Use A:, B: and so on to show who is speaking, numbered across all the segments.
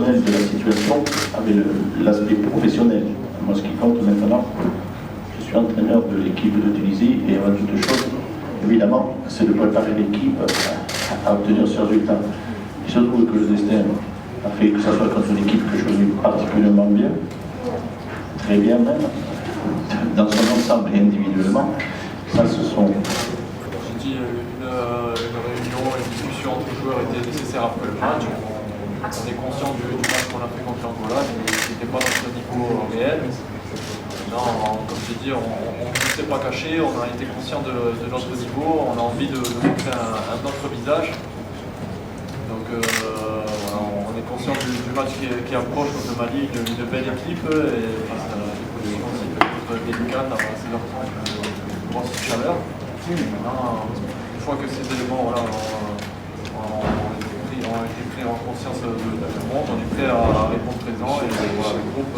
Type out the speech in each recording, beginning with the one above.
A: émotionnel de la situation avec l'aspect professionnel. Moi, ce qui compte maintenant, je suis entraîneur de l'équipe de Tunisie et avant toute chose, évidemment, c'est de préparer l'équipe à obtenir ce résultat. Il se trouve que le destin a fait que ce soit contre une équipe que je connais particulièrement bien, très bien même, dans son ensemble et individuellement. Ça, ce sont...
B: J'ai dit une réunion, une discussion entre les joueurs était nécessaire après le match. On est conscient du match qu'on a fait contre l'Angola, mais il n'était pas dans ce niveau réel. Non, comme j'ai dit, on ne s'est pas caché, on a été conscient de notre niveau, on a envie de montrer un autre visage. Donc voilà, on est conscient du match qui approche contre le Mali, une belle équipe, et face à des positions aussi peut-être délicates à 16h30, grosse chaleur. Maintenant, une fois que ces éléments voilà, ont été pris en conscience de tout le monde, on est prêt à répondre présent et voilà, le groupe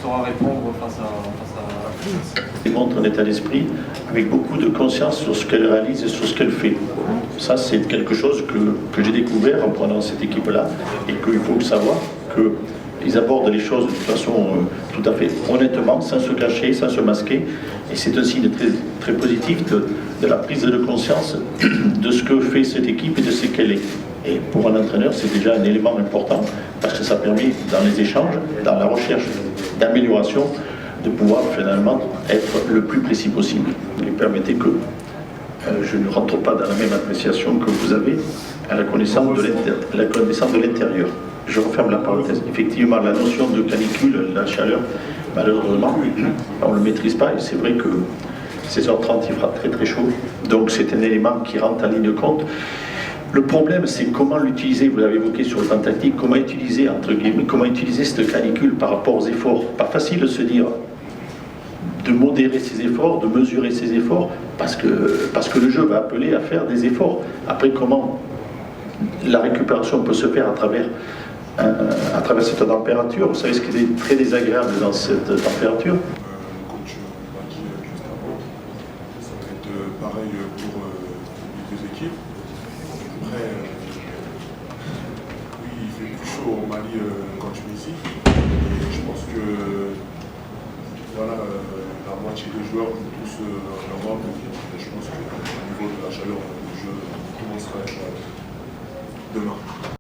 B: saura répondre face à la crise.
A: Elle montre un état d'esprit avec beaucoup de conscience sur ce qu'elle réalise et sur ce qu'elle fait. Ça, c'est quelque chose que j'ai découvert en prenant cette équipe-là et qu'il faut savoir qu'ils abordent les choses de toute façon tout à fait honnêtement, sans se cacher, sans se masquer. Et c'est un signe très, très positif de la prise de conscience de ce que fait cette équipe et de ce qu'elle est. Et pour un entraîneur, c'est déjà un élément important parce que ça permet, dans les échanges, dans la recherche d'amélioration, de pouvoir finalement être le plus précis possible. Et permettez que je ne rentre pas dans la même appréciation que vous avez à la connaissance de l'intérieur. Je referme la parenthèse. Effectivement, la notion de canicule, la chaleur, malheureusement, on ne le maîtrise pas. Et c'est vrai que 16h30, il fera très très chaud. Donc c'est un élément qui rentre en ligne de compte. Le problème, c'est comment l'utiliser, vous l'avez évoqué sur le plan tactique, comment utiliser, entre guillemets, comment utiliser cette canicule par rapport aux efforts. Pas facile de se dire, de modérer ses efforts, de mesurer ses efforts, parce que le jeu va appeler à faire des efforts. Après, comment la récupération peut se faire à travers cette température. Vous savez ce qui est très désagréable dans cette température.
C: Le coach l'a dit juste avant, ça va être pareil pour les deux équipes. Après, oui, il fait plus chaud au Mali qu'en Tunisie. Et je pense que voilà, la moitié des joueurs jouent tous en Europe. Et je pense qu'au niveau de la chaleur, le jeu commencera demain.